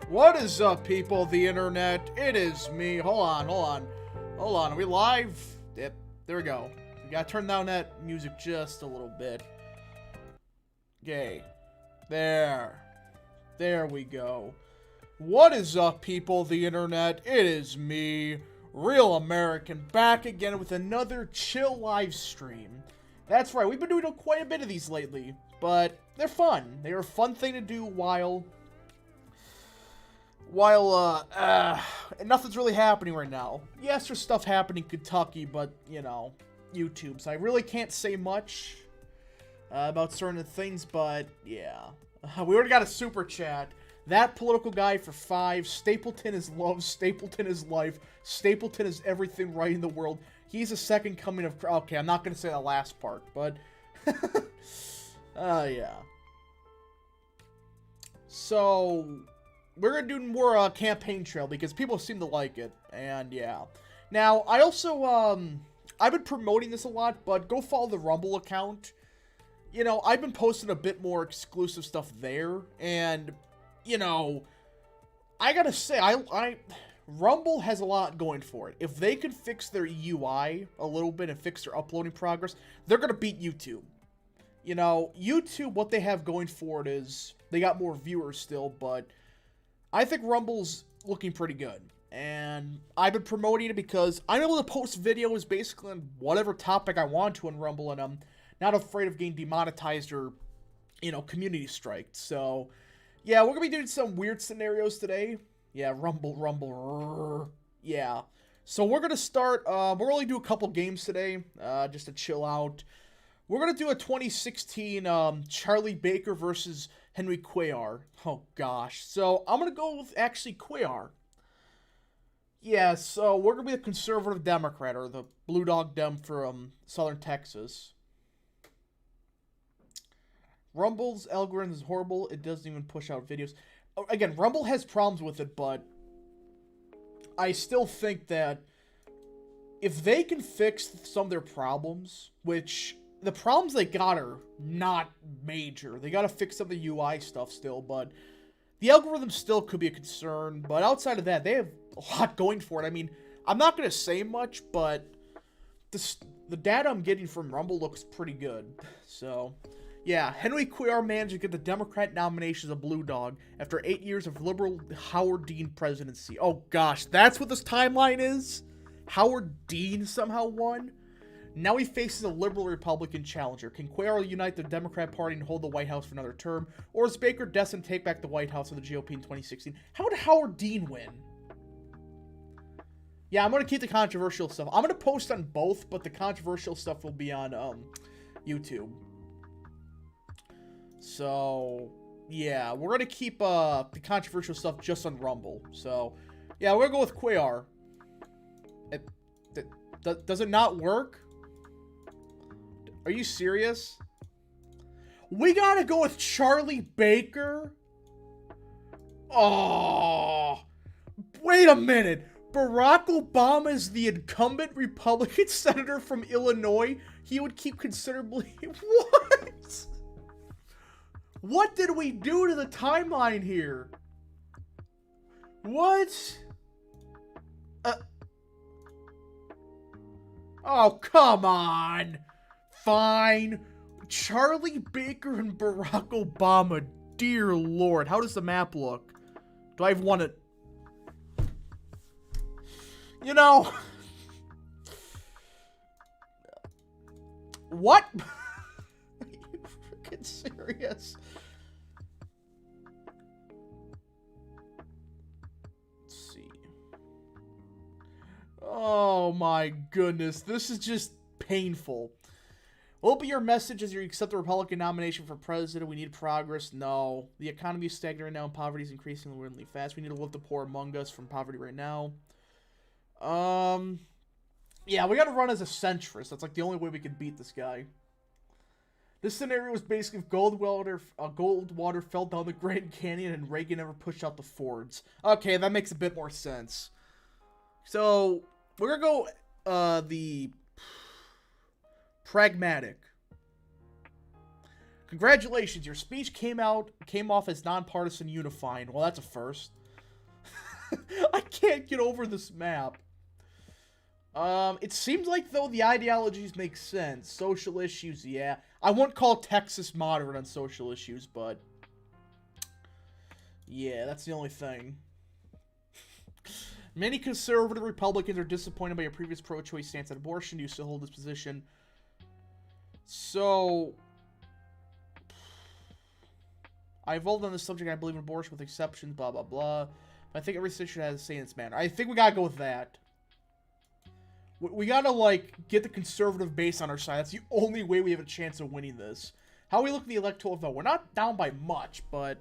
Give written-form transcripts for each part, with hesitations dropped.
What is up, people of the internet? It is me. Hold on. Are we live? Yep, there we go. We gotta turn down that music just a little bit. Okay. There. There we go. What is up, people of the internet? It is me, Real American, back again with another chill live stream. That's right, we've been doing quite a bit of these lately, but they're fun. They're a fun thing to do while nothing's really happening right now. Yes, there's stuff happening in Kentucky, but, you know, YouTube. So I really can't say much about certain things, but, yeah. We already got a super chat. That political guy for 5. Stapleton is love. Stapleton is life. Stapleton is everything right in the world. He's a second coming of... Okay, I'm not going to say the last part, but... yeah. So... we're going to do more campaign trail because people seem to like it, and yeah. Now, I also, I've been promoting this a lot, but go follow the Rumble account. You know, I've been posting a bit more exclusive stuff there, and, you know, I gotta say, Rumble has a lot going for it. If they could fix their UI a little bit and fix their uploading progress, they're gonna beat YouTube. You know, YouTube, what they have going for it is, they got more viewers still, but... I think Rumble's looking pretty good, and I've been promoting it because I'm able to post videos basically on whatever topic I want to on Rumble, and I'm not afraid of getting demonetized or, you know, community striked. So, yeah, we're going to be doing some weird scenarios today. Yeah, Rumble. Yeah. So we're going to start, we're only do a couple games today, just to chill out. We're going to do a 2016 Charlie Baker versus Henry Cuellar. Oh, gosh. So, I'm going to go with, actually, Cuellar. Yeah, so we're going to be a conservative Democrat, or the Blue Dog Dem from Southern Texas. Rumble's algorithm is horrible. It doesn't even push out videos. Again, Rumble has problems with it, but I still think that if they can fix some of their problems, which... the problems they got are not major. They gotta fix some of the UI stuff still, but the algorithm still could be a concern. But outside of that, they have a lot going for it. I mean, I'm not gonna say much, but the data I'm getting from Rumble looks pretty good. So, yeah, Henry Cuellar managed to get the Democrat nomination as a Blue Dog after 8 years of liberal Howard Dean presidency. Oh gosh, that's what this timeline is? Howard Dean somehow won? Now he faces a liberal Republican challenger. Can Cuellar unite the Democrat Party and hold the White House for another term? Or is Baker destined to take back the White House of the GOP in 2016? How did Howard Dean win? Yeah, I'm going to keep the controversial stuff. I'm going to post on both, but the controversial stuff will be on YouTube. So, yeah, we're going to keep the controversial stuff just on Rumble. So, yeah, we're going to go with Cuellar. Does it not work? Are you serious? We gotta go with Charlie Baker? Oh, wait a minute. Barack Obama is the incumbent Republican senator from Illinois. He would keep considerably... What? What did we do to the timeline here? What? Oh, come on. Fine. Charlie Baker and Barack Obama. Dear Lord. How does the map look? Do I even want to... You know... What? Are you freaking serious? Let's see. Oh my goodness. This is just painful. What will be your message as you accept the Republican nomination for president? We need progress. No. The economy is stagnant right now and poverty is increasing really fast. We need to lift the poor among us from poverty right now. Yeah, we gotta run as a centrist. That's like the only way we can beat this guy. This scenario was basically if Goldwater fell down the Grand Canyon and Reagan never pushed out the Fords. Okay, that makes a bit more sense. So, we're gonna go, the... pragmatic. Congratulations, your speech came off as nonpartisan unifying. Well, that's a first. I can't get over this map. It seems like, though, the ideologies make sense. Social issues, yeah. I won't call Texas moderate on social issues, but... yeah, that's the only thing. Many conservative Republicans are disappointed by your previous pro-choice stance on abortion. You still hold this position. So... I evolved on this subject. I believe in abortion with exceptions, blah, blah, blah. But I think every situation has a say in its manner. I think we gotta go with that. We gotta, like, get the conservative base on our side. That's the only way we have a chance of winning this. How we look in the electoral vote. We're not down by much, but...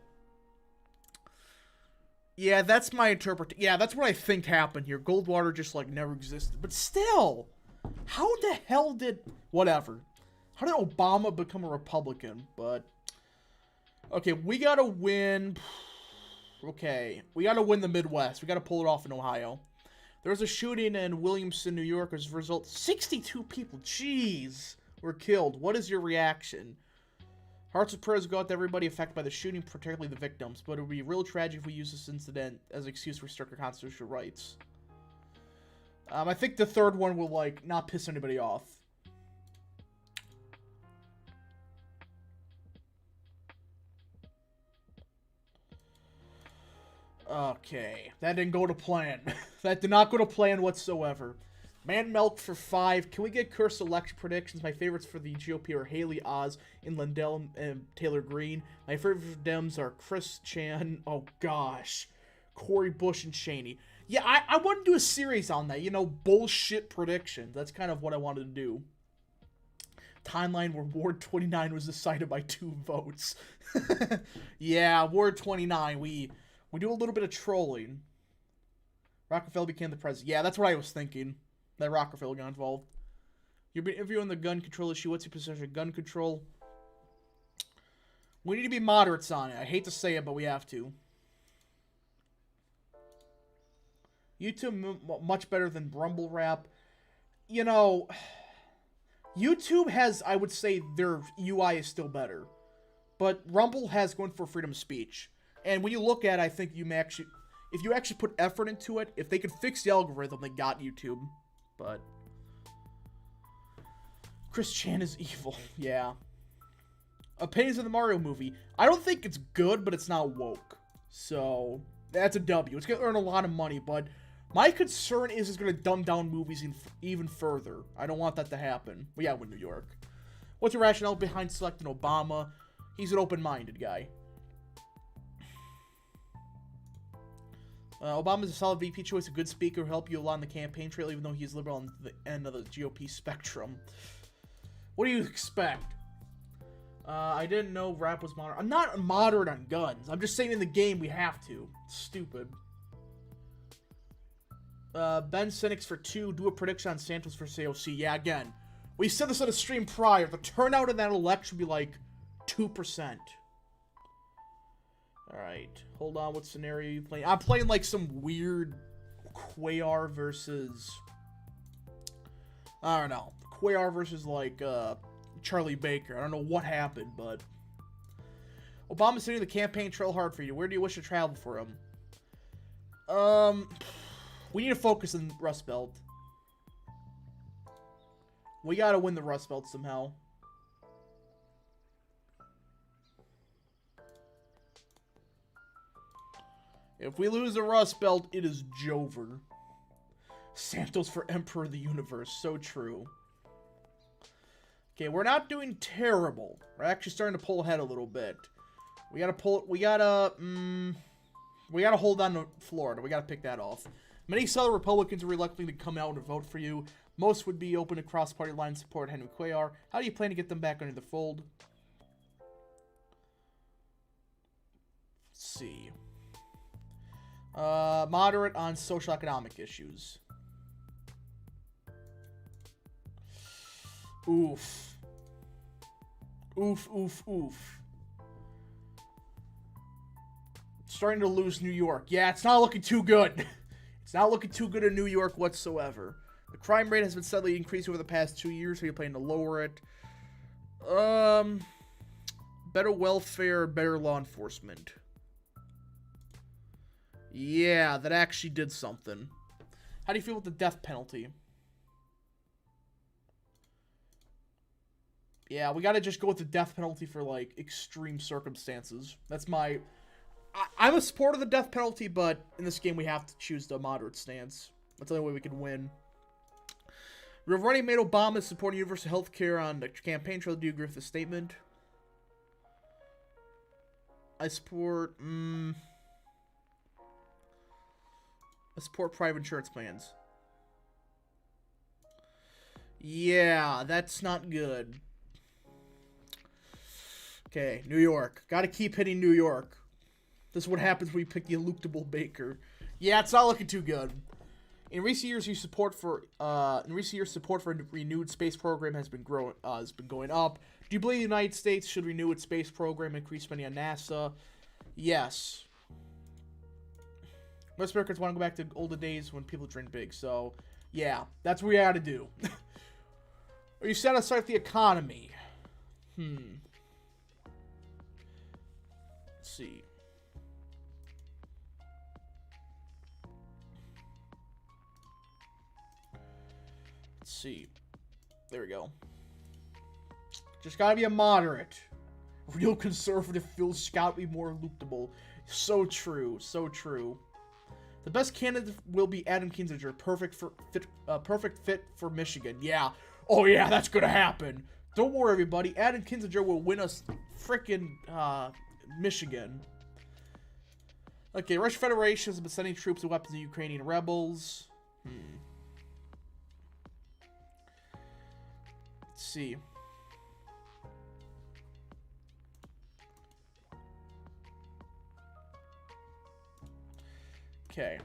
yeah, that's my interpretation. Yeah, that's what I think happened here. Goldwater just, like, never existed. But still, how the hell did... whatever. How did Obama become a Republican? But... okay, we gotta win... okay, we gotta win the Midwest. We gotta pull it off in Ohio. There was a shooting in Williamson, New York. As a result, 62 people, jeez, were killed. What is your reaction? Hearts and prayers go out to everybody affected by the shooting, particularly the victims. But it would be real tragic if we use this incident as an excuse to restrict our constitutional rights. I think the third one will, like, not piss anybody off. Okay, that didn't go to plan. That did not go to plan whatsoever. Man Milk for 5. Can we get cursed election predictions? My favorites for the GOP are Haley Oz and Lindell and Taylor Greene. My favorite for Dems are Chris Chan. Oh gosh, Cory Bush and Cheney. Yeah, I want to do a series on that. You know, bullshit predictions. That's kind of what I wanted to do. Timeline where Ward 29 was decided by 2 votes. Yeah, Ward 29. We do a little bit of trolling. Rockefeller became the president. Yeah, that's what I was thinking. That Rockefeller got involved. You've been interviewing the gun control issue. What's your position on gun control? We need to be moderates on it. I hate to say it, but we have to. YouTube much better than Rumble Rap. You know, YouTube has, I would say, their UI is still better. But Rumble has going for freedom of speech. And when you look at it, I think you may actually... if you actually put effort into it, if they could fix the algorithm, they got YouTube. But... Chris Chan is evil. Yeah. Opinions of the Mario movie. I don't think it's good, but it's not woke. So, that's a W. It's going to earn a lot of money, but... my concern is it's going to dumb down movies even further. I don't want that to happen. Well, yeah, with New York. What's your rationale behind selecting Obama? He's an open-minded guy. Obama's a solid VP choice, a good speaker who help you a lot on the campaign trail, even though he's liberal on the end of the GOP spectrum. What do you expect? I didn't know rap was moderate. I'm not moderate on guns. I'm just saying in the game we have to. It's stupid. Ben Cynics for 2. Do a prediction on Santos for AOC. Yeah, again. We said this on a stream prior. The turnout in that election would be like 2%. Alright. Hold on. What scenario are you playing? I'm playing like some weird Quayar versus... I don't know. Quayar versus like Charlie Baker. I don't know what happened, but... Obama's hitting the campaign trail hard for you. Where do you wish to travel for him? We need to focus on Rust Belt. We gotta win the Rust Belt somehow. If we lose the Rust Belt, it is Jover. Santos for Emperor of the Universe. So true. Okay, we're not doing terrible. We're actually starting to pull ahead a little bit. We gotta pull... we gotta hold on to Florida. We gotta pick that off. Many Southern Republicans are reluctant to come out and vote for you. Most would be open to cross-party lines support Henry Cuellar. How do you plan to get them back under the fold? Let's see. Moderate on social economic issues. Oof. Oof, oof, oof. Starting to lose New York. Yeah, it's not looking too good. It's not looking too good in New York whatsoever. The crime rate has been steadily increasing over the past 2 years, so you're planning to lower it. Better welfare, better law enforcement. Yeah, that actually did something. How do you feel with the death penalty? Yeah, we gotta just go with the death penalty for, like, extreme circumstances. That's my... I'm a supporter of the death penalty, but in this game we have to choose the moderate stance. That's the only way we can win. We've already made Obama supporting universal health care on the campaign trail. Do you agree with the statement? I support... I support private insurance plans. Yeah, that's not good. Okay, New York. Gotta keep hitting New York. This is what happens when you pick the eluctable baker. Yeah, it's not looking too good. In recent years, support for a renewed space program has been going up. Do you believe the United States should renew its space program and increase spending on NASA? Yes. Most Americans want to go back to older days when people dreamed big. So, yeah, that's what we got to do. Are you satisfied with the economy? Let's see. Let's see. There we go. Just gotta be a moderate. Real conservative feels gotta be more eluctable. So true. So true. The best candidate will be Adam Kinzinger. Perfect fit for Michigan. Yeah. Oh yeah, that's gonna happen. Don't worry, everybody. Adam Kinzinger will win us frickin' Michigan. Okay, Russian Federation has been sending troops and weapons to Ukrainian rebels. Let's see. Okay.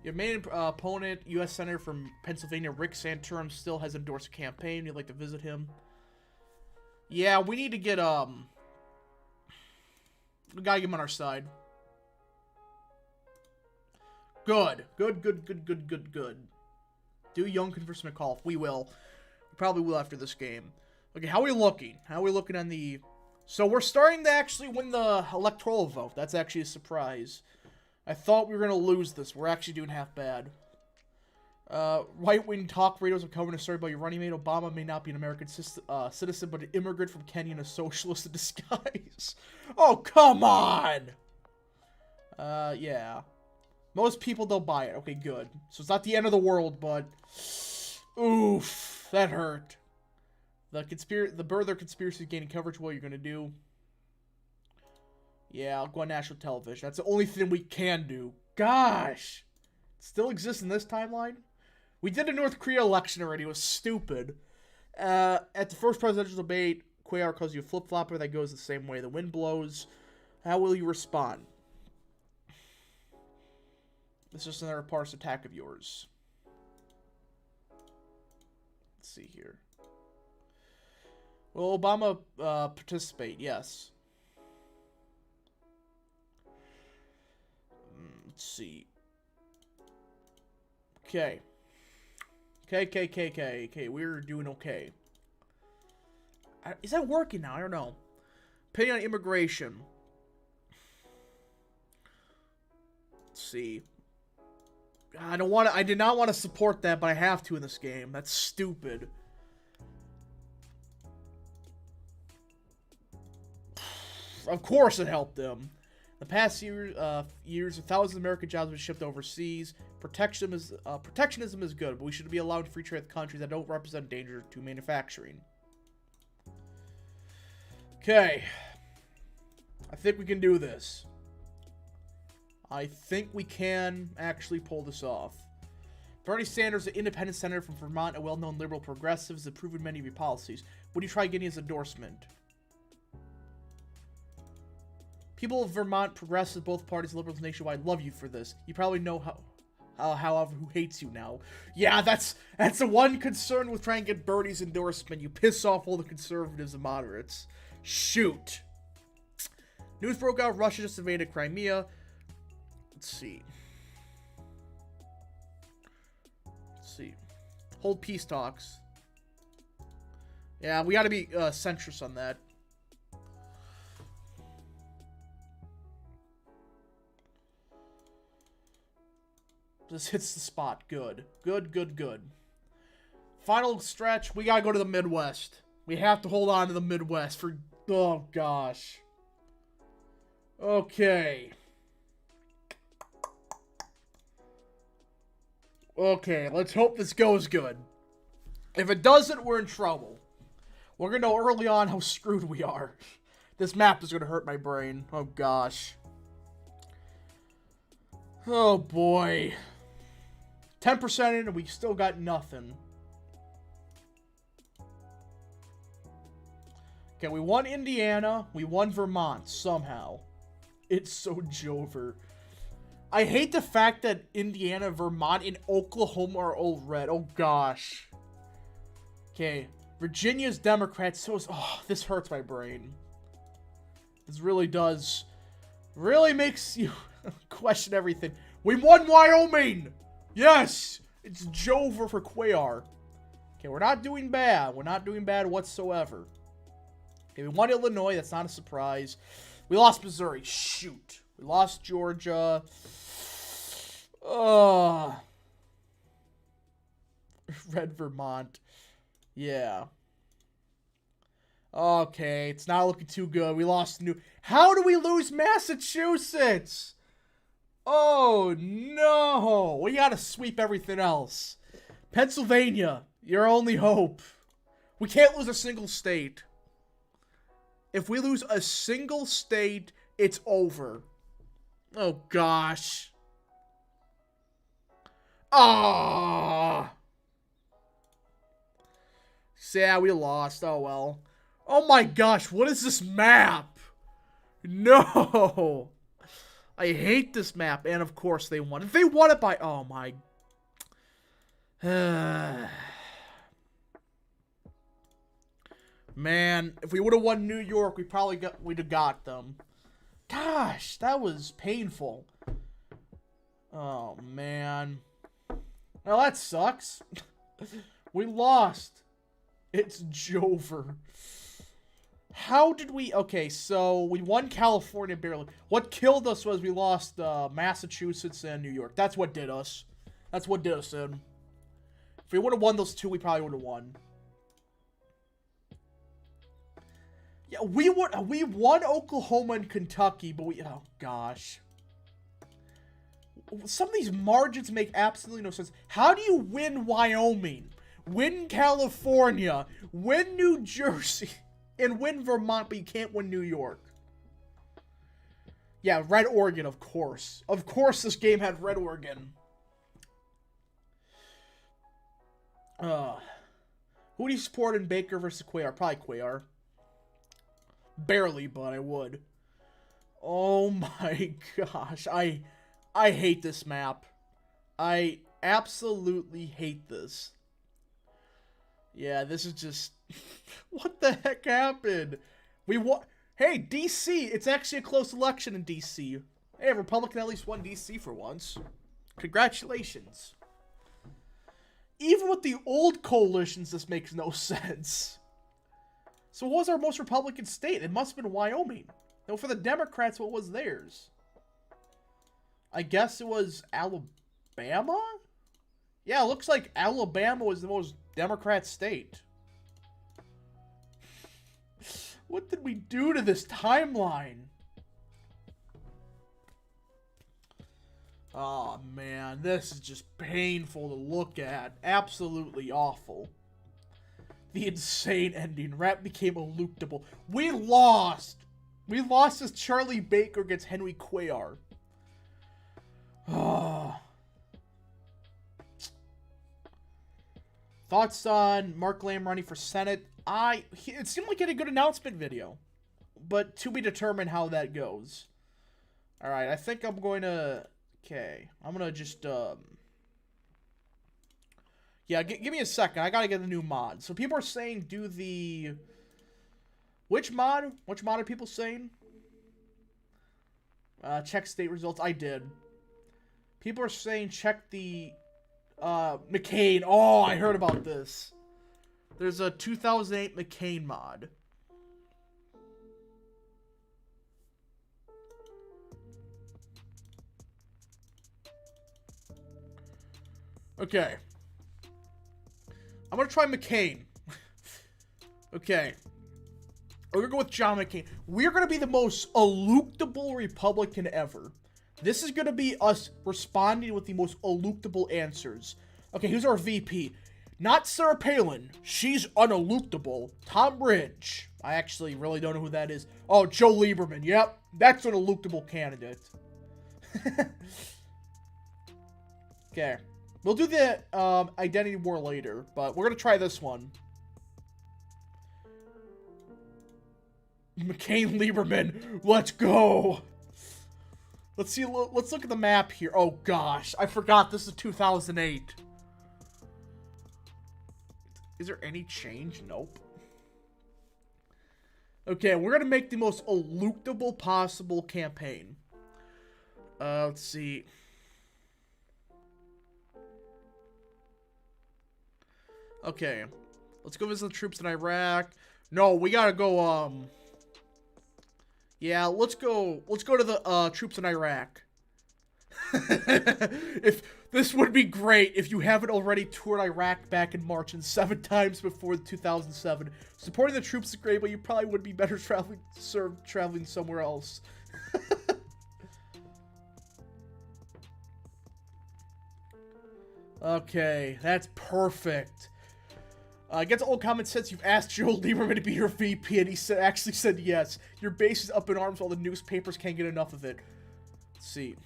Your main opponent, U.S. Senator from Pennsylvania, Rick Santorum, still has endorsed a campaign. You'd like to visit him? Yeah, we need to get, we gotta get him on our side. Good. Good. Do Youngkin versus McAuliffe. We will. We probably will after this game. Okay, how are we looking? How are we looking on the... So we're starting to actually win the electoral vote. That's actually a surprise. I thought we were going to lose this. We're actually doing half bad. Right-wing talk radios are covering a story about your running mate. Obama may not be an American citizen, but an immigrant from Kenya and a socialist in disguise. Oh, come on! Yeah. Most people don't buy it. Okay, good. So it's not the end of the world, but... Oof. That hurt. The Birther conspiracy is gaining coverage. What are you going to do? Yeah, I'll go on national television. That's the only thing we can do. Gosh. It still exists in this timeline? We did a North Korea election already. It was stupid. At the first presidential debate, Cuellar calls you a flip-flopper. That goes the same way the wind blows. How will you respond? It's just another parse attack of yours. Let's see here. Will Obama participate? Yes. Let's see. Okay. Okay, we're doing okay. Is that working now? I don't know. Opinion on immigration. Let's see. I did not want to support that, but I have to in this game. That's stupid. Of course it helped them. The past years, thousands of American jobs have been shipped overseas. Protectionism is good, but we should be allowed free trade with countries that don't represent danger to manufacturing. Okay. I think we can do this. I think we can actually pull this off. Bernie Sanders, an independent senator from Vermont, a well-known liberal progressive, has approved many of your policies. Would you try getting his endorsement? People of Vermont, progressives, both parties, liberals nationwide, love you for this. You probably know however, who hates you now. Yeah, that's the one concern with trying to get Bernie's endorsement. You piss off all the conservatives and moderates. Shoot. News broke out Russia just invaded Crimea. Let's see. Hold peace talks. Yeah, we gotta be centrist on that. Just hits the spot. Good. Good, good, good. Final stretch. We gotta go to the Midwest. We have to hold on to the Midwest for... Oh, gosh. Okay. Okay, let's hope this goes good. If it doesn't, we're in trouble. We're gonna know early on how screwed we are. This map is gonna hurt my brain. Oh, gosh. Oh, boy. 10% in and we still got nothing. Okay, we won Indiana. We won Vermont somehow. It's so Jover. I hate the fact that Indiana, Vermont, and Oklahoma are all red. Oh, gosh. Okay. Virginia's Democrats. So is... Oh, this hurts my brain. This really does. Really makes you question everything. We won Wyoming! Yes! It's Jover for Cuellar. Okay, we're not doing bad. We're not doing bad whatsoever. Okay, we won Illinois. That's not a surprise. We lost Missouri. Shoot. We lost Georgia. Red Vermont. Yeah. Okay, it's not looking too good. We lost New... How do we lose Massachusetts? Oh, no. We gotta sweep everything else. Pennsylvania, your only hope. We can't lose a single state. If we lose a single state, it's over. Oh, gosh. Ah. Yeah, we lost. Oh, well. Oh, my gosh. What is this map? No. I hate this map. And, of course, they won. They won it by... Oh, my... Man, if we would have won New York, we'd have got them. Gosh, that was painful. Oh, man. Well, that sucks. We lost. It's Jover. How did we... Okay, so we won California barely. What killed us was we lost Massachusetts and New York. That's what did us. That's what did us in. If we would have won those two, we probably would have won. Yeah, we won Oklahoma and Kentucky, but we... Oh, gosh. Some of these margins make absolutely no sense. How do you win Wyoming, win California, win New Jersey, and win Vermont, but you can't win New York? Yeah, Red Oregon, of course. Of course this game had Red Oregon. Who do you support in Baker versus Cuellar? Probably Cuellar. Barely, but I would. Oh my gosh. I hate this map. I absolutely hate this. Yeah, this is just... What the heck happened? We won... Hey, D.C. It's actually a close election in D.C. Hey, a Republican at least won D.C. for once. Congratulations. Even with the old coalitions, this makes no sense. So what was our most Republican state? It must have been Wyoming. No, for the Democrats, what was theirs? I guess it was Alabama? Yeah, it looks like Alabama was the most Democrat state. What did we do to this timeline? Oh, man. This is just painful to look at. Absolutely awful. The insane ending. Rap became eluctable. We lost. We lost as Charlie Baker against Henry Cuellar. Thoughts on Mark Lamb running for Senate? It seemed like he had a good announcement video. But to be determined how that goes. Alright, I think I'm going to... Okay. I'm going to just... Yeah, give me a second. I gotta get a new mod. So people are saying do the... Which mod? Which mod are people saying? Check state results. I did. People are saying check the... McCain. Oh, I heard about this. There's a 2008 McCain mod. Okay. I'm gonna try McCain. Okay. We're gonna go with John McCain. We're gonna be the most eluctable Republican ever. This is gonna be us responding with the most eluctable answers. Okay, who's our VP? Not Sarah Palin. She's uneluctable. Tom Ridge. I actually really don't know who that is. Oh, Joe Lieberman. Yep, that's an eluctable candidate. Okay. We'll do the identity war later, but we're gonna try this one. McCain Lieberman, let's go. Let's see. Let's look at the map here. Oh gosh, I forgot this is 2008. Is there any change? Nope. Okay, we're gonna make the most eluctable possible campaign. Let's see. Okay, let's go visit the troops in Iraq. No, we gotta go, yeah, let's go to the, troops in Iraq. If, this would be great if you haven't already toured Iraq back in March and 7 times before 2007. Supporting the troops is great, but you probably would be better traveling somewhere else. Okay, that's perfect. Against all common sense, you've asked Joe Lieberman to be your VP, and he actually said yes. Your base is up in arms while the newspapers can't get enough of it. Let's see.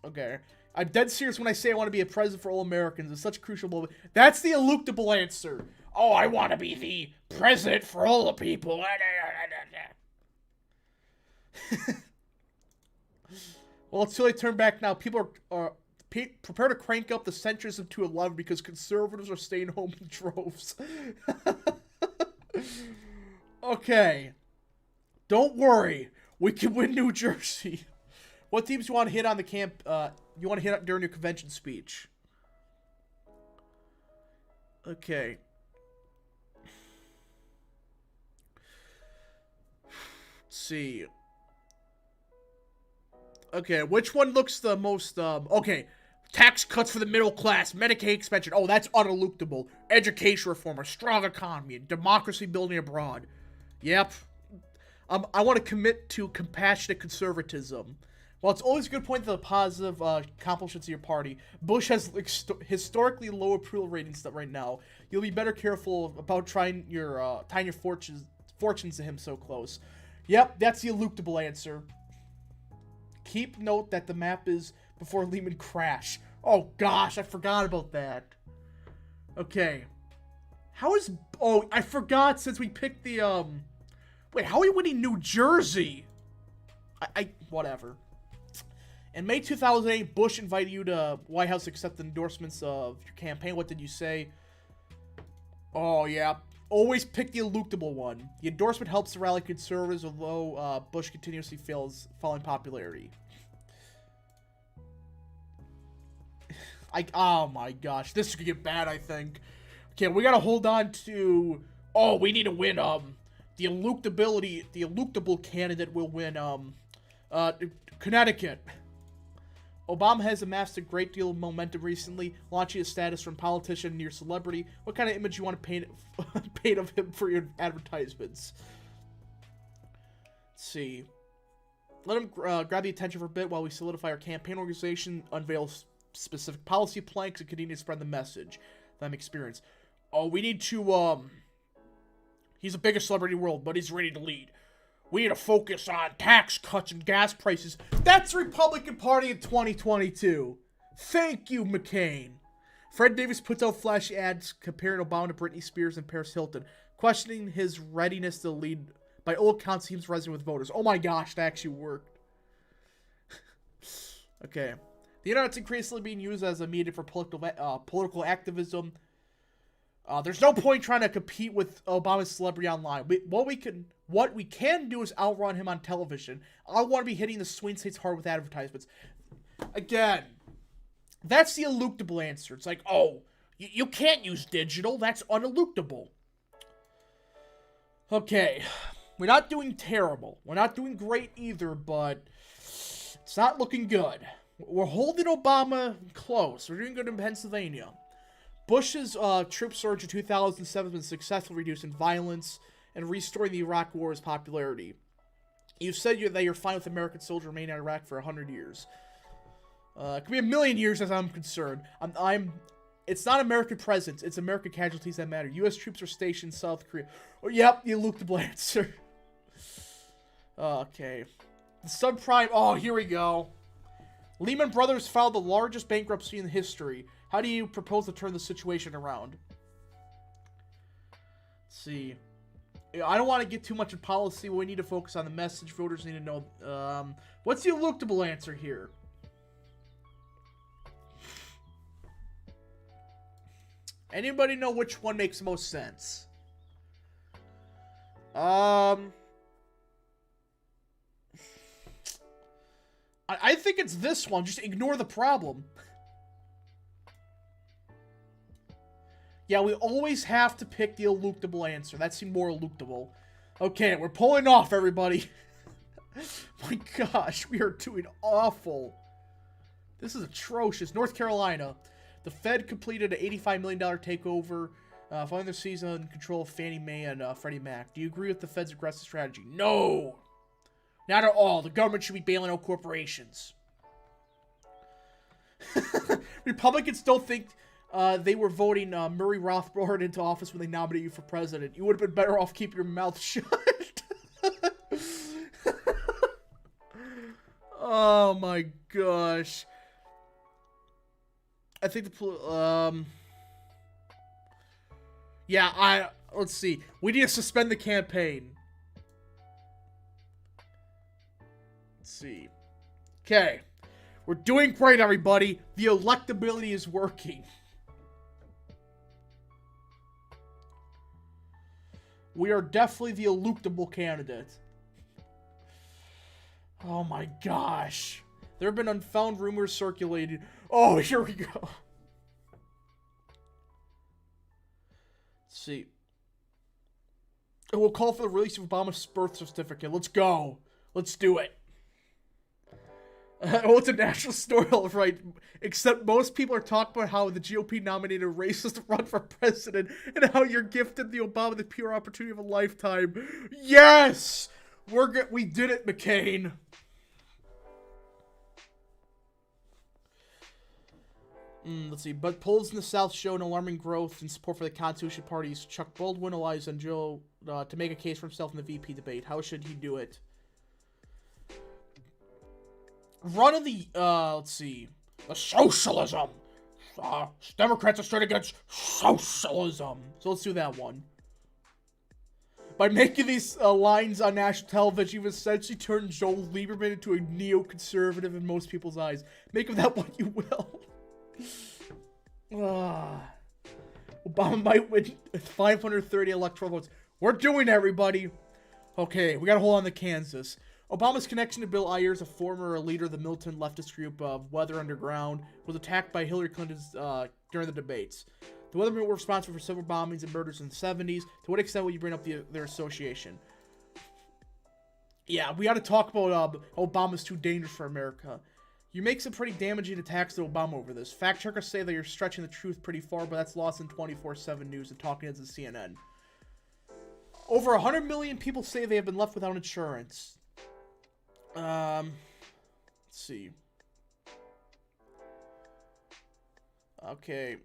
Okay. I'm dead serious when I say I want to be a president for all Americans. It's such a crucial moment. That's the eluctable answer. Oh, I want to be the president for all the people. Well, it's too late to turn back now. People are prepare to crank up the centrism to 11 because conservatives are staying home in droves. Okay. Don't worry. We can win New Jersey. What teams do you want to hit on the camp? You want to hit up during your convention speech? Okay. Let's see. Okay, which one looks the most, okay. Tax cuts for the middle class, Medicaid expansion. Oh, that's uneluctable. Education reform, a strong economy, democracy building abroad. Yep. I want to commit to compassionate conservatism. While it's always a good point to the positive accomplishments of your party, Bush has historically low approval ratings right now. You'll be better careful about tying your fortunes to him so close. Yep, that's the eluctable answer. Keep note that the map is before Lehman crash. Oh gosh, I forgot about that. Okay. How is... Oh, I forgot since we picked the, Wait, how are we winning New Jersey? Whatever. In May 2008, Bush invited you to White House to accept the endorsements of your campaign. What did you say? Oh, yeah. Always pick the eluctable one. The endorsement helps to rally conservatives, although Bush continuously fails falling popularity. Oh my gosh, this could get bad, I think. Okay, we gotta hold on to... Oh, we need to win, the eluctable candidate will win, Connecticut. Obama has amassed a great deal of momentum recently, launching his status from politician near celebrity. What kind of image you want to paint of him for your advertisements? Let's see. Let him grab the attention for a bit while we solidify our campaign organization, unveil specific policy planks, and continue to spread the message that I'm experienced. Oh, we need to, he's the biggest celebrity in the world, but he's ready to lead. We need to focus on tax cuts and gas prices. That's the Republican Party in 2022. Thank you, McCain. Fred Davis puts out flashy ads comparing Obama to Britney Spears and Paris Hilton, questioning his readiness to lead. By all accounts, he seems resonant with voters. Oh my gosh, that actually worked. Okay. The internet's increasingly being used as a medium for political activism. There's no point trying to compete with Obama's celebrity online. What we can do is outrun him on television. I want to be hitting the swing states hard with advertisements. Again, that's the eluctable answer. It's like, oh, you can't use digital. That's uneluctable. Okay. We're not doing terrible. We're not doing great either, but it's not looking good. We're holding Obama close. We're doing good in Pennsylvania. Bush's troop surge in 2007 has been successful reducing violence and restoring the Iraq War's popularity. You've said that you're fine with American soldiers remaining in Iraq for 100 years. It could be 1,000,000 years as I'm concerned. It's not American presence. It's American casualties that matter. U.S. troops are stationed in South Korea. Oh, yep, you Luke the answer. Okay. The subprime. Oh, here we go. Lehman Brothers filed the largest bankruptcy in history. How do you propose to turn the situation around? Let's see. I don't want to get too much in policy. We need to focus on the message. Voters need to know. What's the eluctable answer here? Anybody know which one makes the most sense? I think it's this one. Just ignore the problem. Yeah, we always have to pick the eluctable answer. That's the more eluctable. Okay, we're pulling off, everybody. My gosh, we are doing awful. This is atrocious. North Carolina. The Fed completed an $85 million takeover following their season control of Fannie Mae and Freddie Mac. Do you agree with the Fed's aggressive strategy? No! Not at all. The government should be bailing out corporations. Republicans don't think they were voting Murray Rothbard into office when they nominated you for president. You would have been better off keeping your mouth shut. Oh my gosh. I think let's see. We need to suspend the campaign. Let's see. Okay. We're doing great, everybody. The electability is working. We are definitely the eluctable candidate. Oh my gosh. There have been unfound rumors circulated. Oh, here we go. Let's see. We'll call for the release of Obama's birth certificate. Let's go. Let's do it. It's a national story, all right. Except most people are talking about how the GOP nominated a racist to run for president and how you're gifted the Obama the pure opportunity of a lifetime. Yes! We did it, McCain. Let's see. But polls in the South show an alarming growth in support for the Constitution Party's Chuck Baldwin, Eliza, and Joe to make a case for himself in the VP debate. How should he do it? Run of the, let's see. The socialism. Democrats are straight against socialism. So let's do that one. By making these lines on national television, you've essentially turned Joel Lieberman into a neoconservative in most people's eyes. Make of that what you will. Obama might win 530 electoral votes. We're doing it, everybody. Okay, we gotta hold on to Kansas. Obama's connection to Bill Ayers, a former leader of the militant leftist group of Weather Underground, was attacked by Hillary Clinton during the debates. The Weathermen were responsible for several bombings and murders in the 70s. To what extent will you bring up their association? Yeah, we gotta talk about Obama's too dangerous for America. You make some pretty damaging attacks to Obama over this. Fact checkers say that you're stretching the truth pretty far, but that's lost in 24/7 news and talking heads and CNN. Over 100 million people say they have been left without insurance. Let's see. Okay.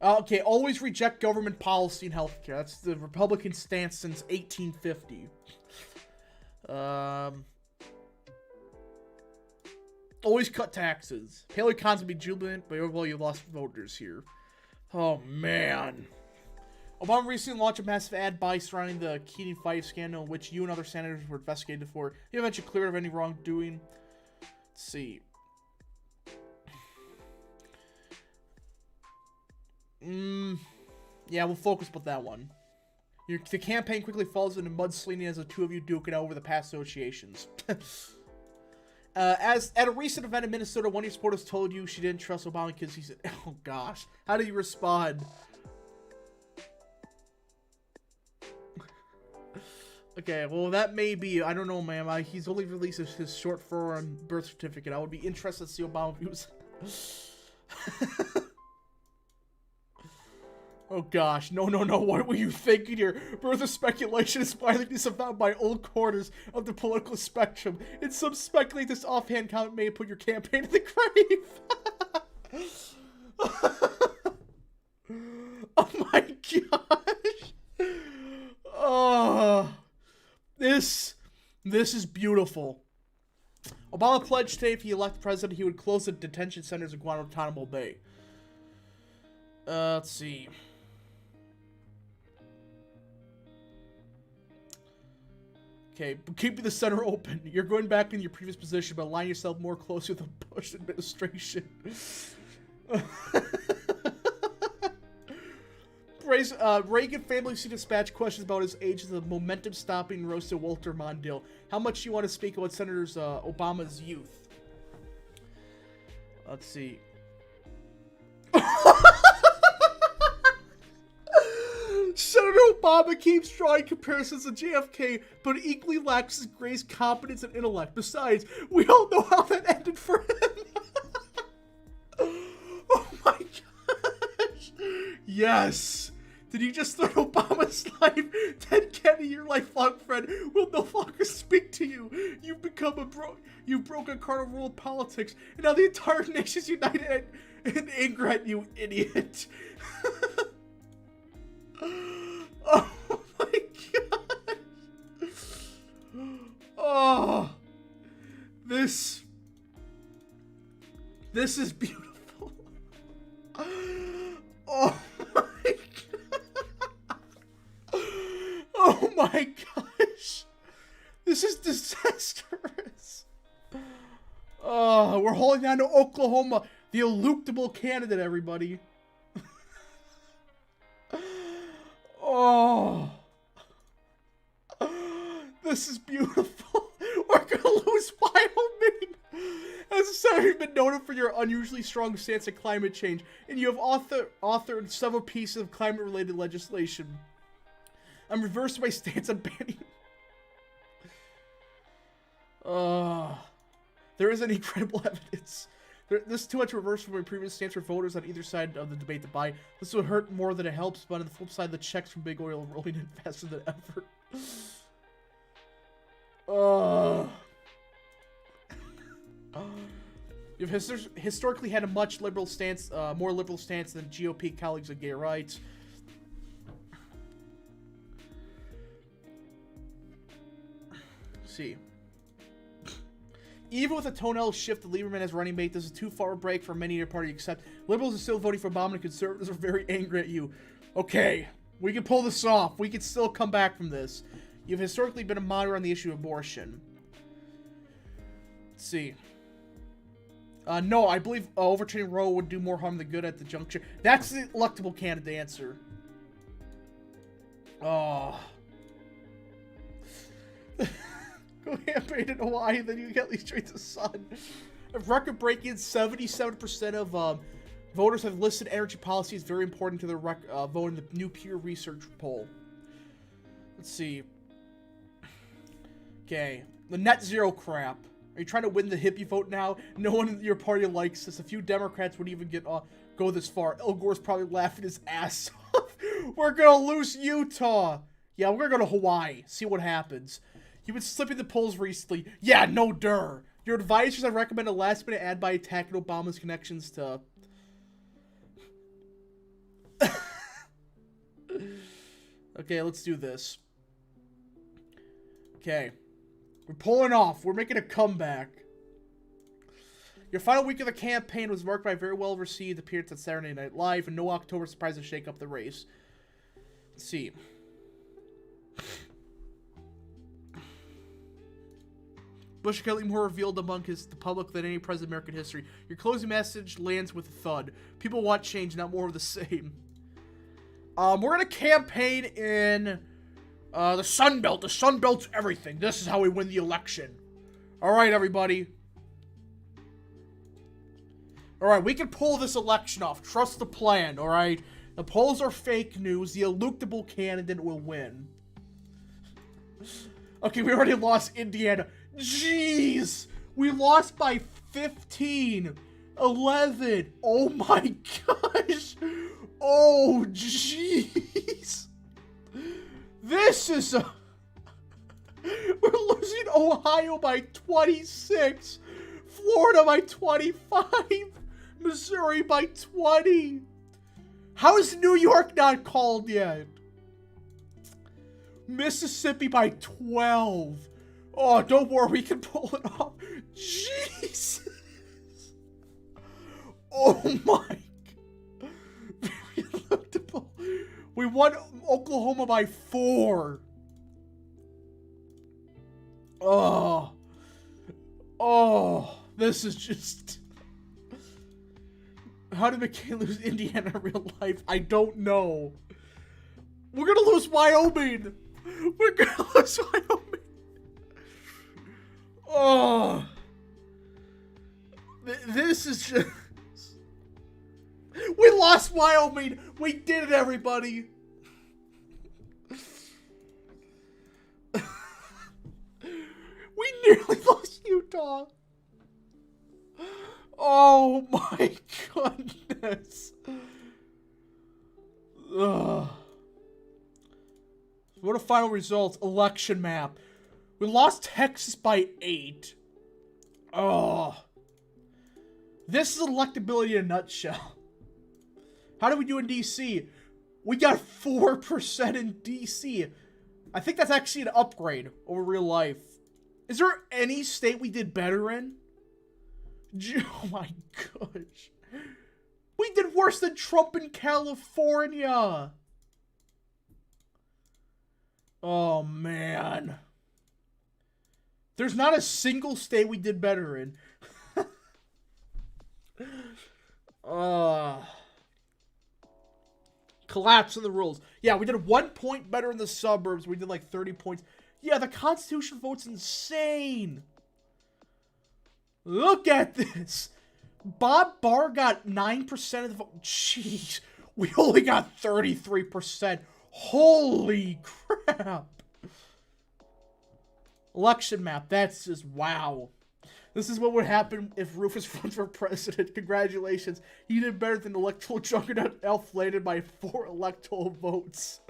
Okay, always reject government policy in healthcare. That's the Republican stance since 1850. Always cut taxes. Haley Cons will be jubilant, but overall you lost voters here. Oh, man. Obama recently launched a massive ad buy surrounding the Keating Fife scandal, which you and other senators were investigated for. He eventually cleared of any wrongdoing. Let's see. Yeah, we'll focus with that one. The campaign quickly falls into mudslinging as the two of you duke it out over the past associations. As at a recent event in Minnesota, one of your supporters told you she didn't trust Obama because he said, oh gosh, how did you respond? Okay, well, that may be. I don't know, ma'am. He's only released his short form birth certificate. I would be interested to see Obama views. Oh gosh, no, what were you thinking here? Birth of speculation is widely disavowed by all corners of the political spectrum, and some speculate this offhand comment may have put your campaign in the grave. Oh my gosh. Oh, this is beautiful. Obama pledged today if he elected president, he would close the detention centers in Guantanamo Bay. Let's see. Okay, keeping the center open. You're going back in your previous position, but align yourself more closely with the Bush administration. Reagan family see dispatch questions about his age as the momentum-stopping roast to Walter Mondale. How much do you want to speak about Senator Obama's youth? Let's see. Senator Obama keeps drawing comparisons to JFK, but equally lacks his grace, competence, and intellect. Besides, we all know how that ended for him. Oh my gosh. Yes. Did you just throw Obama's life? Ted Kennedy, your lifelong friend, will no longer speak to you. You've become you broke a cardinal rule of politics, and now the entire nation's united in anger at you, idiot. Oh my god. Oh. This is beautiful. Oh my god. Oh my gosh. This is disastrous. Oh, we're holding on to Oklahoma, the eluctable candidate, everybody. Oh, this is beautiful. We're gonna lose Wyoming. As a senator, you've been noted for your unusually strong stance on climate change, and you have authored several pieces of climate-related legislation. I'm reversing my stance on banning. There isn't any credible evidence. This is too much reverse from my previous stance for voters on either side of the debate to buy. This would hurt more than it helps, but on the flip side, the checks from Big Oil are rolling in faster than ever. You've historically had a much liberal stance, more liberal stance than GOP colleagues on gay rights. Let's see. Even with a tonal shift to Lieberman as running mate, this is too far a break for many in your party to accept. Liberals are still voting for Obama, and conservatives are very angry at you. Okay, we can pull this off. We can still come back from this. You've historically been a moderator on the issue of abortion. Let's see. No, I believe overturning Roe would do more harm than good at the juncture. That's the electable candidate answer. Oh. Go campaign in Hawaii, then you get least straight to the sun. A record-breaking 77% of voters have listed energy policy as very important to their vote in the new Pew Research poll. Let's see. Okay, the net zero crap. Are you trying to win the hippie vote now? No one in your party likes this. A few Democrats would even go this far. Al Gore's probably laughing his ass off. We're gonna lose Utah. Yeah, we're gonna go to Hawaii. See what happens. You've been slipping the polls recently. Yeah, no dur. Your advisors have recommended a last-minute ad by attacking Obama's connections to... Okay, let's do this. Okay. We're pulling off. We're making a comeback. Your final week of the campaign was marked by a very well-received appearance at Saturday Night Live, and no October surprise to shake up the race. Let's see. Bush getting more revealed among the public than any president in American history. Your closing message lands with a thud. People want change, not more of the same. We're gonna campaign in the Sun Belt. The Sun Belt's everything. This is how we win the election. Alright, everybody. Alright, we can pull this election off. Trust the plan, alright? The polls are fake news. The eluctable candidate will win. Okay, we already lost Indiana. Jeez! We lost by 15. 11. Oh my gosh. Oh, jeez. This is a... We're losing Ohio by 26. Florida by 25. Missouri by 20. How is New York not called yet? Mississippi by 12. Oh, don't worry, we can pull it off. Jesus. Oh my. We won Oklahoma by 4. Oh. Oh. This is just... How did McCain lose Indiana in real life? I don't know. We're gonna lose Wyoming. We're gonna lose Wyoming. Oh. This is just... We lost Wyoming. We did it, everybody. We nearly lost Utah. Oh my goodness. Ugh. What are final results? Election map. We lost Texas by 8. Oh. This is electability in a nutshell. How did we do in DC? We got 4% in DC. I think that's actually an upgrade over real life. Is there any state we did better in? Oh my gosh. We did worse than Trump in California. Oh man. There's not a single state we did better in. Collapse of the rules. Yeah, we did 1 point better in the suburbs. We did like 30 points. Yeah, the Constitution vote's insane. Look at this. Bob Barr got 9% of the vote. Jeez. We only got 33%. Holy crap. Election map. That's just wow. This is what would happen if Rufus runs for president. Congratulations. He did better than electoral juggernaut Elf Landed by 4 electoral votes.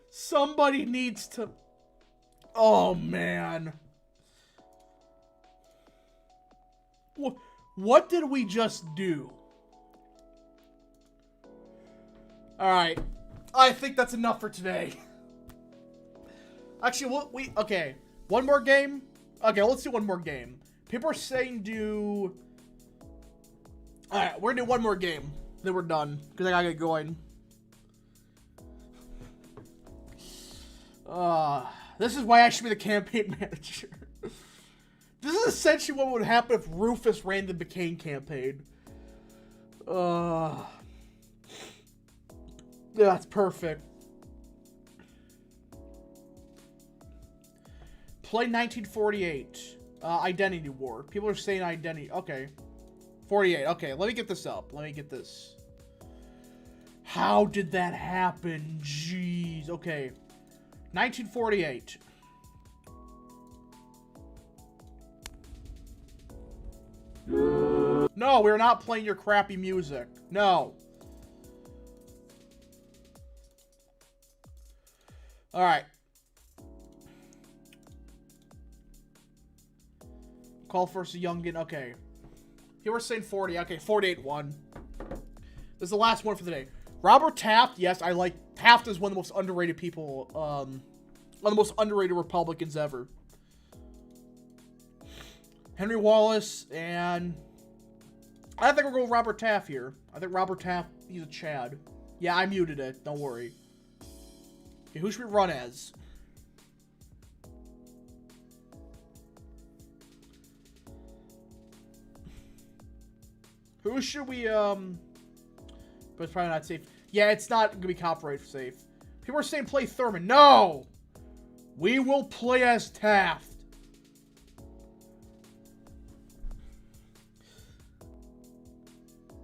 Somebody needs to... Oh, man. What did we just do? Alright. I think that's enough for today. Actually, okay. One more game? Okay, let's do one more game. People are saying do... Alright, we're gonna do one more game. Then we're done. Because I gotta get going. This is why I should be the campaign manager. This is essentially what would happen if Rufus ran the McCain campaign. Yeah, that's perfect. Play 1948. Identity War. People are saying identity. Okay. 48. Okay, let me get this up. Let me get this. How did that happen? Jeez. Okay. 1948. No, we're not playing your crappy music. No. Alright. Call for a Youngin. Okay. Here we're saying 40. Okay, 48 won. This is the last one for the day. Robert Taft. Yes, I like... Taft is one of the most underrated people. One of the most underrated Republicans ever. Henry Wallace, and... I think we're going with Robert Taft here. I think Robert Taft, he's a Chad. Yeah, I muted it. Don't worry. Okay, who should we run as? Who should we, But it's probably not safe. Yeah, it's not going to be copyright safe. People are saying play Thurman. No! We will play as Taft.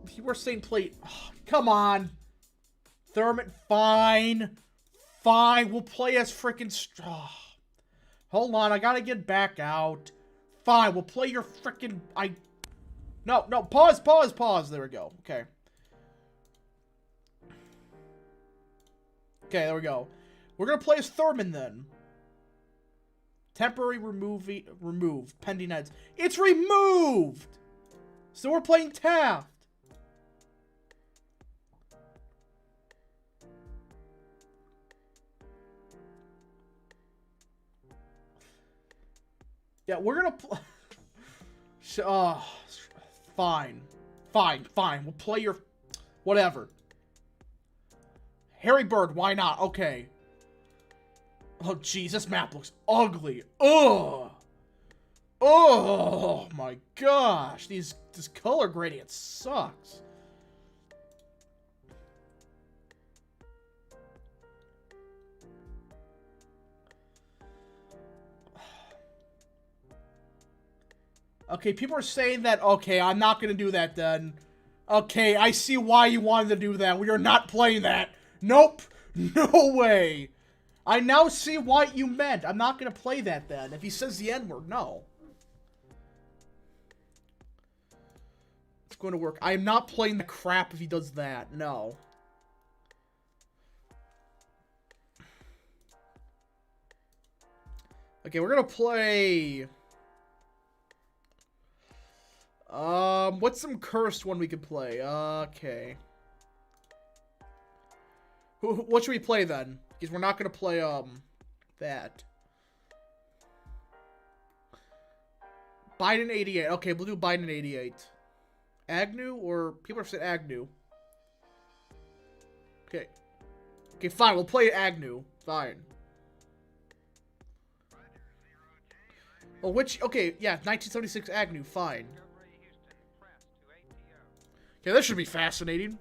People are saying play... Oh, come on. Thurman, fine. Fine, we'll play as freaking... Hold on, I gotta get back out. Fine, we'll play your freaking... No, pause. There we go. Okay. Okay, there we go. We're gonna play as Thurman then. Temporary removed. Pending edits. It's removed! So we're playing Taft. Yeah, we're gonna play... Fine. We'll play your... Whatever. Harry Bird, why not? Okay. Oh, jeez, this map looks ugly. Ugh. Oh, my gosh. This color gradient sucks. Okay, people are saying that, okay, I'm not gonna do that then. Okay, I see why you wanted to do that. We are not playing that. Nope. No way. I now see what you meant. I'm not gonna play that then. If he says the N-word, no. It's going to work. I am not playing the crap if he does that. No. Okay, we're gonna play... what's some cursed one we could play? Okay. What should we play then? Because we're not gonna play, that. Biden 88. Okay, we'll do Biden 88. Agnew, or people have said Agnew. Okay. Okay, fine, we'll play Agnew. Fine. Well, which, okay, yeah, 1976 Agnew, fine. Okay, this should be fascinating.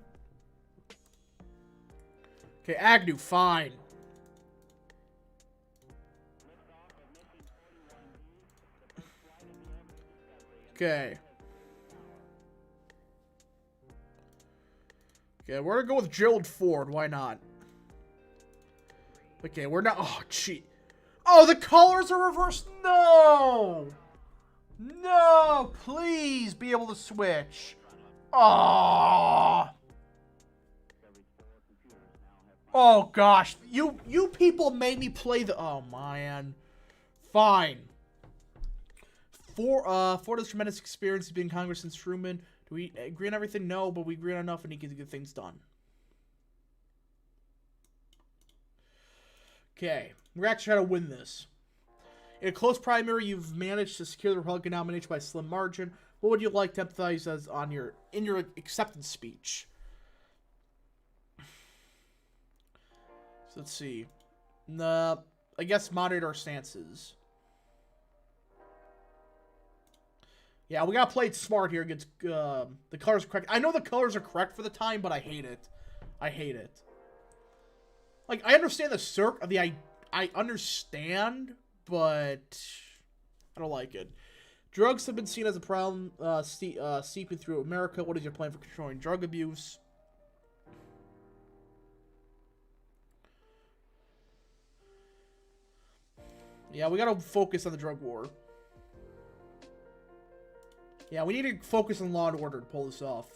Okay, Agnew, fine. Okay. Okay, we're gonna go with Gerald Ford, why not? Okay, we're not, oh, gee. Oh, the colors are reversed, no! No, please be able to switch. Oh. Oh gosh, you people made me play the. Oh man, fine. Ford has tremendous experience being Congress since Truman. Do we agree on everything? No, but we agree on enough, and he can get things done. Okay, we're actually trying to win this. In a close primary, you've managed to secure the Republican nomination by a slim margin. What would you like to emphasize as in your acceptance speech? So let's see. I guess moderate our stances. Yeah, we gotta play it smart here against the colors are correct. I know the colors are correct for the time, but I hate it. I hate it. Like, I understand the I understand, but I don't like it. Drugs have been seen as a problem seeping through America. What is your plan for controlling drug abuse? Yeah, we gotta focus on the drug war. Yeah, we need to focus on law and order to pull this off.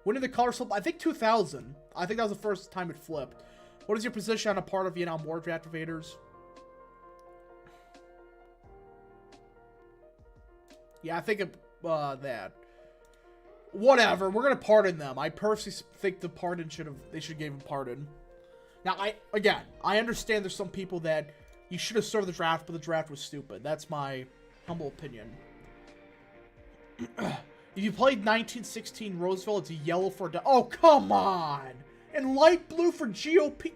When did the color flip? I think 2000. I think that was the first time it flipped. What is your position on a part of Vietnam War activators? Yeah, I think that. Whatever, we're gonna pardon them. I personally think the pardon they should give him pardon. Now, I understand there's some people that you should have served the draft, but the draft was stupid. That's my humble opinion. If you played 1916 Roosevelt, it's a yellow for... Oh, come on! And light blue for GOP...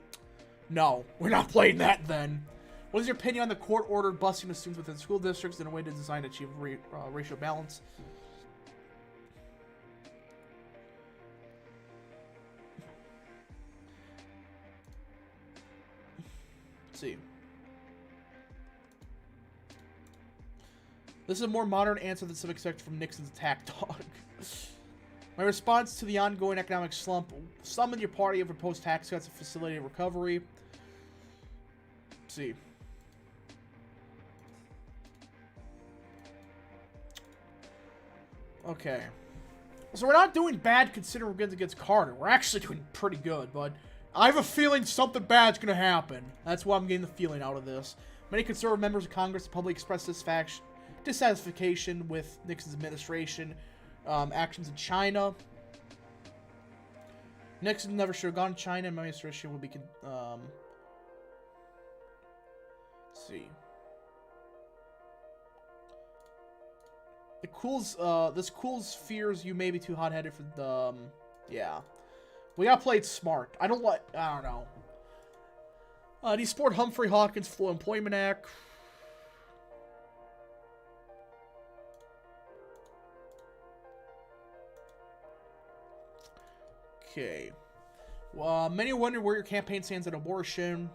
No, we're not playing that then. What is your opinion on the court-ordered busing of students within school districts in a way to design and achieve racial balance? Let's see. This is a more modern answer than some expect from Nixon's attack dog. My response to the ongoing economic slump: summon your party of proposed tax cuts to facilitate recovery. Let's see. Okay. So we're not doing bad considering we're good against Carter. We're actually doing pretty good, but I have a feeling something bad's going to happen. That's what I'm getting the feeling out of this. Many conservative members of Congress have publicly expressed dissatisfaction with Nixon's administration actions in China. Nixon never should have gone to China. My administration would be... let's see. This cools fears you may be too hot-headed for the... yeah. We gotta play it smart. I don't know. Do you support Humphrey Hawkins' Full Employment Act? Okay. Many are wondering where your campaign stands on abortion.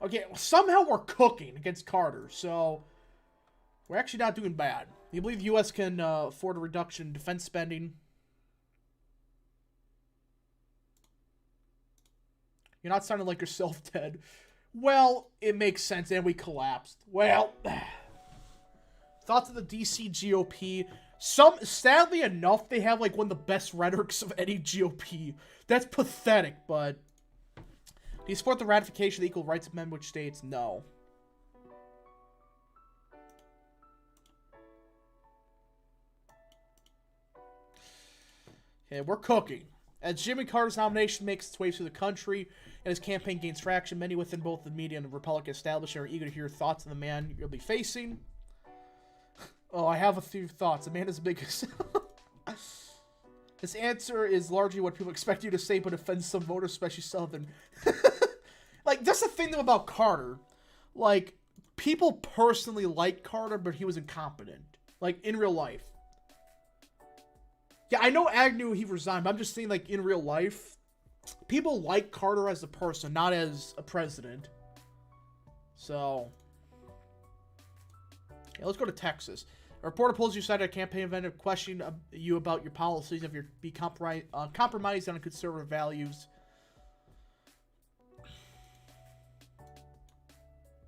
Okay, well, somehow we're cooking against Carter, so we're actually not doing bad. You believe the U.S. can afford a reduction in defense spending? You're not sounding like yourself, Ted. Well, it makes sense, and we collapsed. Well, thoughts of the DC GOP. Sadly enough, they have like one of the best rhetorics of any GOP. That's pathetic, but... Do you support the ratification of the Equal Rights Amendment, which states no? Okay, we're cooking. As Jimmy Carter's nomination makes its way through the country and his campaign gains traction, many within both the media and the Republican establishment are eager to hear thoughts on the man you'll be facing. Oh, I have a few thoughts. Amanda's biggest... His answer is largely what people expect you to say, but offends some voters, especially Southern. Like, that's the thing, though, about Carter. Like, people personally like Carter, but he was incompetent. Like, in real life. Yeah, I know Agnew, he resigned, but I'm just saying, like, in real life, people like Carter as a person, not as a president. So, yeah, let's go to Texas. A reporter pulls you aside at a campaign event and questioning you about your policies if you're compromised on conservative values.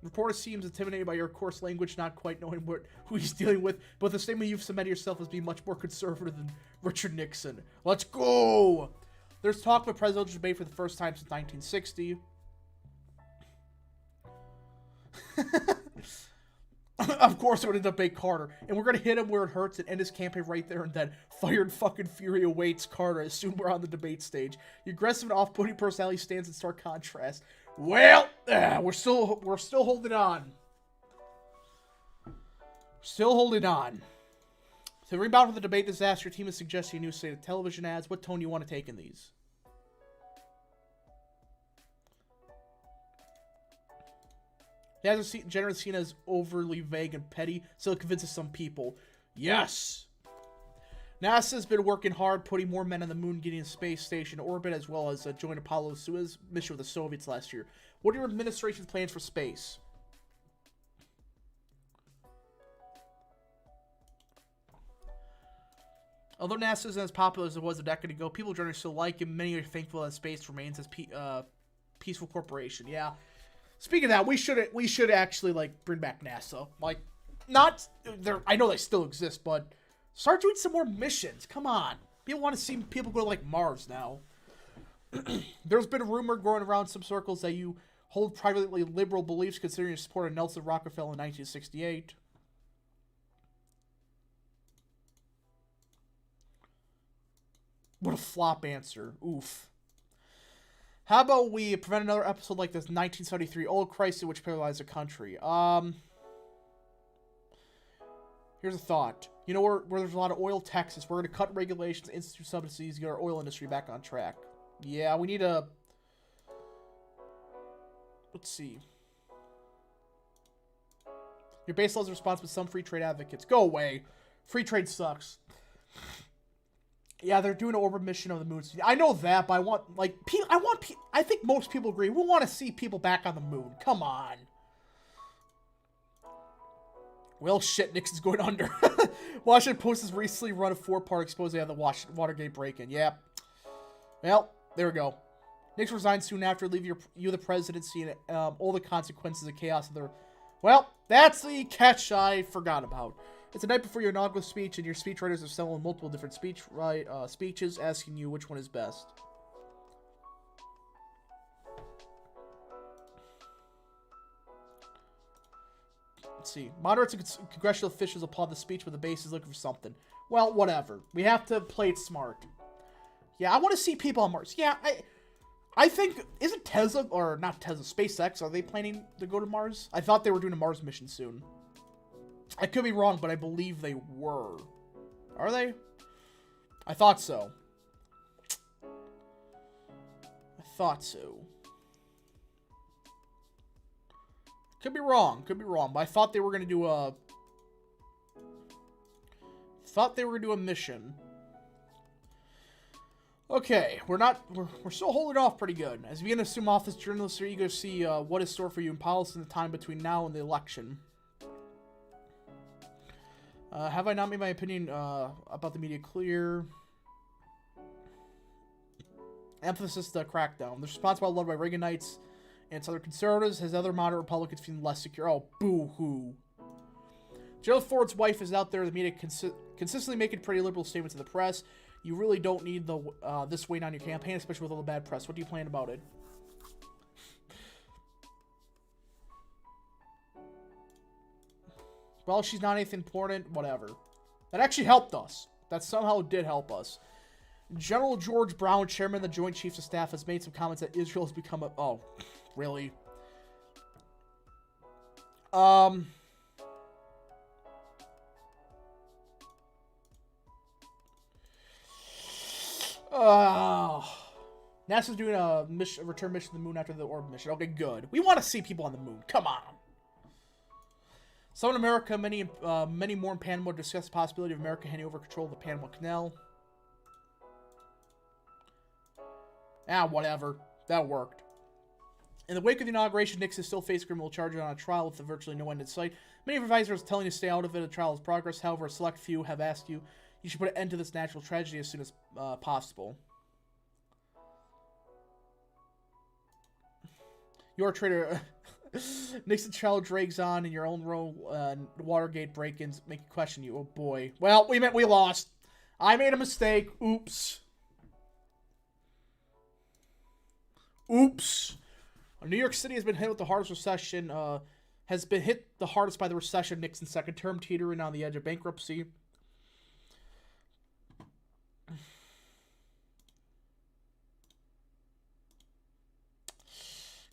Reporter seems intimidated by your coarse language, not quite knowing who he's dealing with, but the statement you've cemented yourself as being much more conservative than Richard Nixon. Let's go! There's talk of a presidential debate for the first time since 1960. Of course, we're going to debate Carter, and we're going to hit him where it hurts and end his campaign right there and then. Fire and fucking fury awaits Carter as soon as we're on the debate stage. Your aggressive and off-putting personality stands in stark contrast. Well, we're still holding on. Still holding on. To rebound from the debate disaster, your team is suggesting a new slate of television ads. What tone do you want to take in these? The ads are generally seen as overly vague and petty, so it convinces some people. Yes! NASA's been working hard, putting more men on the moon, getting a space station orbit, as well as join Apollo's Soyuz mission with the Soviets last year. What are your administration's plans for space? Although NASA isn't as popular as it was a decade ago, people generally still like him. Many are thankful that space remains as peaceful corporation. Yeah. Speaking of that, we should actually like bring back NASA. Like, not there. I know they still exist, but start doing some more missions. Come on, people want to see people go to like Mars now. There's been a rumor growing around some circles that you hold privately liberal beliefs, considering your support of Nelson Rockefeller in 1968. What a flop answer. Oof. How about we prevent another episode like this 1973 oil crisis which paralyzed the country? Here's a thought. You know where there's a lot of oil, Texas. We're going to cut regulations, institute subsidies, get our oil industry back on track. Yeah, we need a... Let's see. Your base laws are responsible with some free trade advocates. Go away. Free trade sucks. Yeah, they're doing an orbit mission of the moon. I know that, but I want, like, I think most people agree. We want to see people back on the moon. Come on. Well, shit, Nixon's going under. Washington Post has recently run a 4-part expose on the Watergate break-in. Yeah. Well, there we go. Nixon resigned soon after leaving you the presidency and all the consequences of chaos of the... Well, that's the catch I forgot about. It's the night before your inaugural speech, and your speechwriters are selling multiple different speeches, asking you which one is best. Let's see. Moderates and congressional officials applaud the speech, but the base is looking for something. Well, whatever. We have to play it smart. Yeah, I want to see people on Mars. Yeah, I think... Isn't Tesla, or not Tesla, SpaceX, are they planning to go to Mars? I thought they were doing a Mars mission soon. I could be wrong, but I believe they were. Are they? I thought so. I thought so. Could be wrong, but I thought they were going to do a... mission. Okay, we're still holding off pretty good. As we begin to assume office, journalists are eager to see what is stored for you in policy in the time between now and the election. Have I not made my opinion about the media clear? Emphasis the crackdown. The response led by Reaganites and other conservatives has other moderate Republicans feeling less secure. Oh, boo-hoo. Gerald Ford's wife is out there. The media consistently making pretty liberal statements to the press. You really don't need this weight on your campaign, especially with all the bad press. What do you plan about it? Well, she's not anything important. Whatever. That actually helped us. That somehow did help us. General George Brown, chairman of the Joint Chiefs of Staff, has made some comments that Israel has become a... Oh, really? NASA's doing a return mission to the moon after the orbit mission. Okay, good. We want to see people on the moon. Come on. Some in America, many more in Panama, discuss the possibility of America handing over control of the Panama Canal. Ah, whatever. That worked. In the wake of the inauguration, Nixon still faced criminal charges on a trial with virtually no end in sight. Many advisors are telling you to stay out of it. The trial is progress. However, a select few have asked you should put an end to this natural tragedy as soon as possible. Your traitor... Nixon trial drags on in your own role. Watergate break-ins make you question you. Oh, boy. Well, we lost. I made a mistake. Oops. Oops. New York City has been hit with the hardest recession, has been hit the hardest by the recession. Nixon's second term, teetering on the edge of bankruptcy.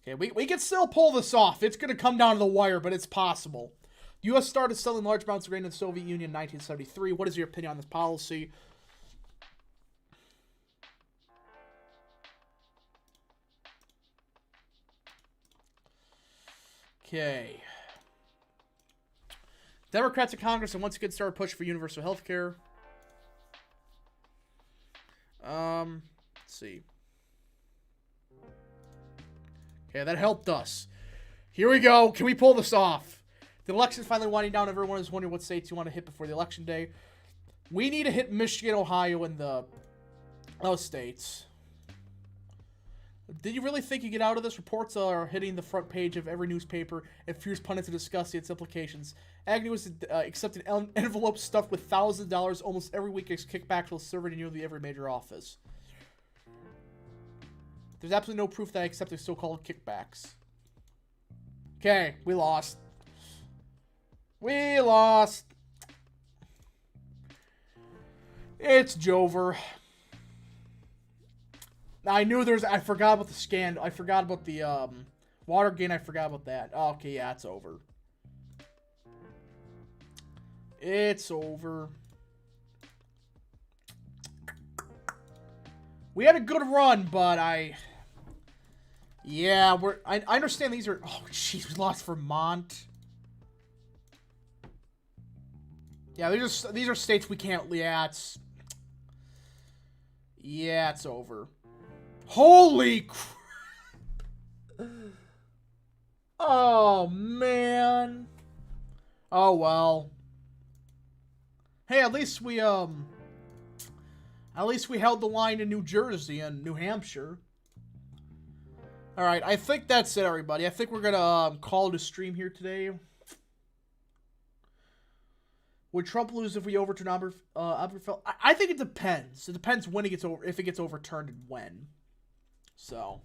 Okay, we can still pull this off. It's going to come down to the wire, but it's possible. The U.S. started selling large amounts of grain to the Soviet Union in 1973. What is your opinion on this policy? Okay. Democrats in Congress have once again started pushing for universal health care. Let's see. Okay, that helped us. Here we go. Can we pull this off? The election's finally winding down. Everyone is wondering what states you want to hit before the election day. We need to hit Michigan, Ohio, and those states. Did you really think you get out of this? Reports are hitting the front page of every newspaper and fierce pundits to discuss its implications. Agnew was accepting envelopes stuffed with thousands of dollars almost every week as kickbacks will serve in nearly every major office. There's absolutely no proof that I accepted so-called kickbacks. Okay, we lost. We lost. It's Jover. I knew there's... I forgot about the scandal. I forgot about the Watergate. I forgot about that. Okay, yeah, it's over. It's over. We had a good run, but yeah, I understand these are... Oh, jeez, we lost Vermont. Yeah, these are states we can't... Yeah, it's... Yeah, it's over. Holy crap. Oh, man. Oh, well. Hey, at least we held the line in New Jersey and New Hampshire. Alright, I think that's it, everybody. I think we're gonna call it a stream here today. Would Trump lose if we overturn Obergefell? I think it depends. It depends when it gets over, if it gets overturned and when. So,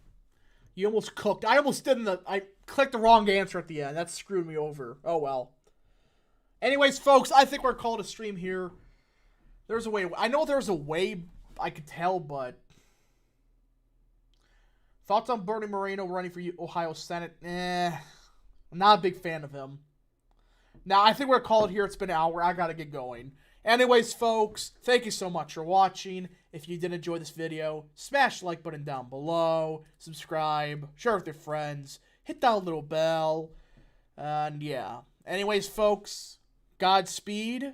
you almost cooked. I almost didn't. I clicked the wrong answer at the end. That screwed me over. Oh well. Anyways, folks, I think we're calling a stream here. There's a way. I know there's a way. I could tell, but thoughts on Bernie Moreno running for Ohio Senate? I'm not a big fan of him. Now, I think we're going to call it here. It's been an hour. I got to get going. Anyways, folks, thank you so much for watching. If you did enjoy this video, smash the like button down below. Subscribe. Share with your friends. Hit that little bell. And, yeah. Anyways, folks, Godspeed.